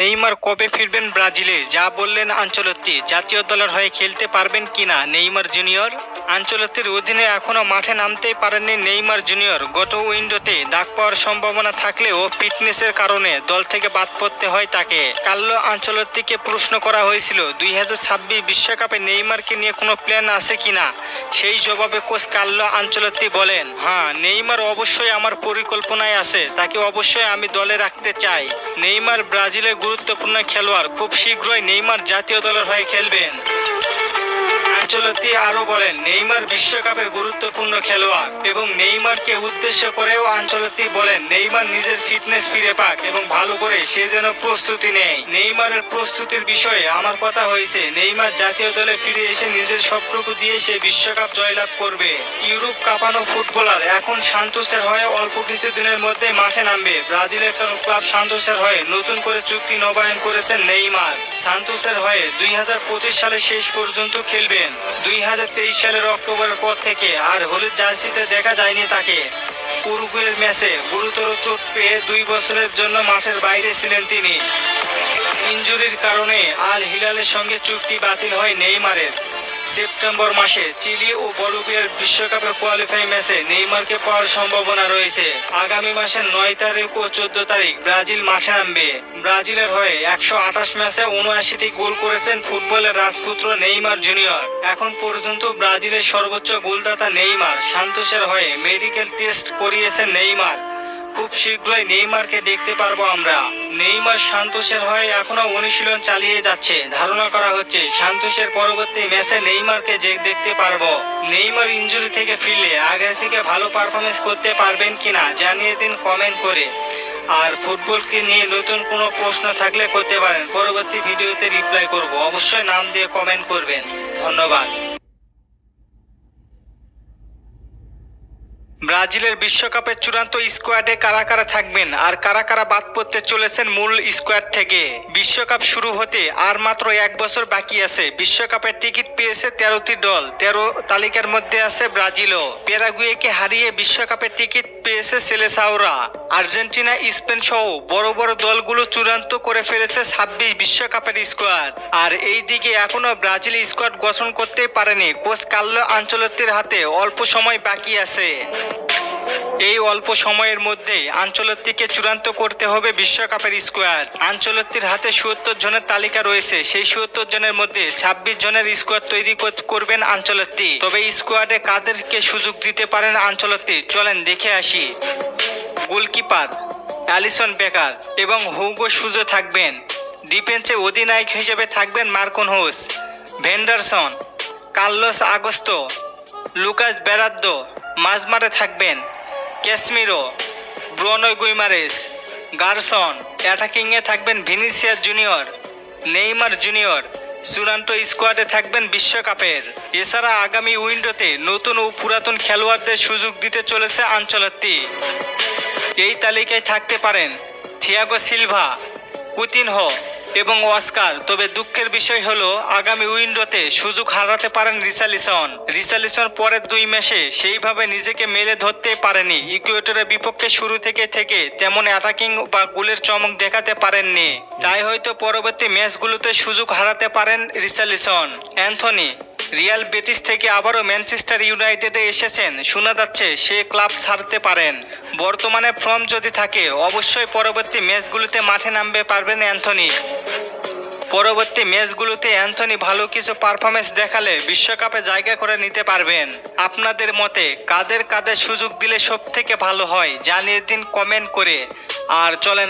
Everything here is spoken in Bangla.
নেইমার কবে ফিরবেন ব্রাজিলে, যা বললেন আনচেলত্তি। জাতীয় দলের হয়ে খেলতে পারবেন কিনা নেইমার জুনিয়র। আনচেলত্তির অধীনে এখনও মাঠে নামতেই পারেননি নেইমার জুনিয়র। গত উইন্ডোতে ডাক পাওয়ার সম্ভাবনা থাকলেও ফিটনেসের কারণে দল থেকে বাদ পড়তে হয় তাকে। কার্লো আনচেলত্তিকে প্রশ্ন করা হয়েছিল 2026 বিশ্বকাপে নেইমারকে নিয়ে কোনো প্ল্যান আছে কিনা। সেই জবাবে কোচ কার্লো আনচেলত্তি বলেন, হ্যাঁ, নেইমার অবশ্যই আমার পরিকল্পনায় আছে, তাকে অবশ্যই আমি দলে রাখতে চাই। নেইমার ব্রাজিলের গুরুত্বপূর্ণ খেলোয়াড়, খুব শীঘ্রই নেইমার জাতীয় দলের হয়ে খেলবেন। আনচেলত্তি আরও বলেন, নেইমার বিশ্বকাপের গুরুত্বপূর্ণ খেলোয়াড় এবং নেইমারকে উদ্দেশ্য করেও আনচেলত্তি বলেন নেইমার নিজের ফিটনেস ফিরে পাক এবং ভালো করে সে যেন প্রস্তুতি নেয়। নেইমারের প্রস্তুতির বিষয়ে আমার কথা হয়েছে। নেইমার জাতীয় দলে ফিরে এসে নিজের সবটুকু দিয়ে সে বিশ্বকাপ জয়লাভ করবে। ইউরোপ কাঁপানো ফুটবলার এখন সান্তোসের হয়ে অল্প কিছুদিনের মধ্যে মাঠে নামবে। ব্রাজিলের ক্লাব সান্তোসের হয়ে নতুন করে চুক্তি নবায়ন করেছেন নেইমার। সান্তোসের হয়ে 2025 সালে শেষ পর্যন্ত খেলবেন। 2023 সালের অক্টোবরের পর থেকে আর হলুদ জার্সিতে দেখা যায়নি তাকে। উরুগুয়ের ম্যাচে গুরুতর চোট পেয়ে 2 বছরের জন্য মাঠের বাইরে ছিলেন তিনি। ইনজুরির কারণে আল হিলালের সঙ্গে চুক্তি বাতিল হয় নেইমারের। সেপ্টেম্বর মাসে চিলি ও বলিভিয়ার বিশ্বকাপের কোয়ালিফাই ম্যাচে নেইমারকে পাওয়ার সম্ভাবনা রয়েছে। আগামী মাসের 9 তারিখ ও 14 তারিখ ব্রাজিল মাঠে নামবে। ব্রাজিলের হয়ে 128 ম্যাচে 79টি গোল করেছেন ফুটবলের রাজপুত্র নেইমার জুনিয়র। এখন পর্যন্ত ব্রাজিলের সর্বোচ্চ গোলদাতা নেইমার। সান্তোসের হয়ে মেডিকেল টেস্ট করিয়েছেন নেইমার। খুব শীঘ্রই নেইমারকে দেখতে পারবো আমরা। নেইমার সান্তোসের হয়ে এখনো অনুশীলন চালিয়ে যাচ্ছে। ধারণা করা হচ্ছে সান্তোসের পরবর্তী ম্যাচে নেইমারকে দেখতে পারবো। নেইমার ইনজুরি থেকে ফিরলে আগের থেকে ভালো পারফরমেন্স করতে পারবেন কিনা জানিয়ে দিন কমেন্ট করে। আর ফুটবলকে নিয়ে নতুন কোনো প্রশ্ন থাকলে করতে পারেন, পরবর্তী ভিডিওতে রিপ্লাই করব। অবশ্যই নাম দিয়ে কমেন্ট করবেন। ধন্যবাদ। ব্রাজিলের বিশ্বকাপের চূড়ান্ত স্কোয়াডে কারা কারা থাকবেন আর কারা কারা বাদ পড়তে চলেছেন মূল স্কোয়াড থেকে। বিশ্বকাপ শুরু হতে আর মাত্র 1 বছর বাকি আছে। বিশ্বকাপের টিকিট পেয়েছে 13টি দল। 13 তালিকার মধ্যে আছে ব্রাজিলও। প্যারাগুয়েকে হারিয়ে বিশ্বকাপের টিকিট পেয়েছে সেলেসাওরা। আর্জেন্টিনা, স্পেন সহ বড় বড় দলগুলো চূড়ান্ত করে ফেলেছে 26 বিশ্বকাপের স্কোয়াড। আর এই দিকে এখনো ব্রাজিল স্কোয়াড গঠন করতে পারেনি। কোচ কার্লো আনচেলত্তির হাতে অল্প সময় বাকি আছে। এই অল্প সময়ের মধ্যেই আনচেলত্তিকে চূড়ান্ত করতে হবে বিশ্বকাপের স্কোয়াড। আনচেলত্তির হাতে ৭৪ জনের তালিকা রয়েছে। সেই ৭৪ জনের মধ্যে ২৬ জনের স্কোয়াড তৈরি করবেন আনচেলত্তি। তবে স্কোয়াডে কাদেরকে সুযোগ দিতে পারেন আনচেলত্তি, চলেন দেখে আসি। গোলকিপার অ্যালিসন বেকার এবং হুগো সুজো থাকবেন। ডিফেন্সে অধিনায়ক হিসেবে থাকবেন মার্কোনহোস, ভেন্ডারসন, কার্লোস আগস্তো, লুকাস বেরাদ্দো। মাঝমাঠে থাকবেন ক্যাসমিরো, ব্রুনো গুইমারেস, গারসন। অ্যাটাকিংয়ে থাকবেন ভিনিসিয়াস জুনিয়র, নেইমার জুনিয়র। চূড়ান্ত স্কোয়াডে থাকবেন বিশ্বকাপের। এছাড়া আগামী উইন্ডোতে নতুন ও পুরাতন খেলোয়াড়দের সুযোগ দিতে চলেছে আনচেলত্তি। এই তালিকায় থাকতে পারেন থিয়াগো সিলভা, কুতিনহো এবং অস্কার। তবে দুঃখের বিষয় হলো আগামী উইন্ডোতে সুযোগ হারাতে পারেন রিচার্লিসন পরের 2 ম্যাচে সেইভাবে নিজেকে মেলে ধরতে পারেনি। ইকুয়েডরের বিপক্ষে শুরু থেকে তেমন অ্যাটাকিং বা গোলের চমক দেখাতে পারেননি। তাই হয়তো পরবর্তী ম্যাচগুলোতে সুযোগ হারাতে পারেন রিচার্লিসন। অ্যান্থনি রিয়াল বেটিস থেকে আবারও ম্যানচেস্টার ইউনাইটেডে এসেছেন। শোনা যাচ্ছে সে ক্লাব ছাড়তে পারেন। বর্তমানে ফর্ম যদি থাকে অবশ্যই পরবর্তী ম্যাচগুলোতে মাঠে নামবে পারবেন অ্যান্থনি। পরবর্তী ম্যাচগুলোতে অ্যান্থনি ভালো কিছু পারফরমেন্স দেখালে বিশ্বকাপে জায়গা করে নিতে পারবেন। আপনাদের মতে কাদের সুযোগ দিলে সব থেকে ভালো হয় জানিয়ে দিন কমেন্ট করে। আর চলেন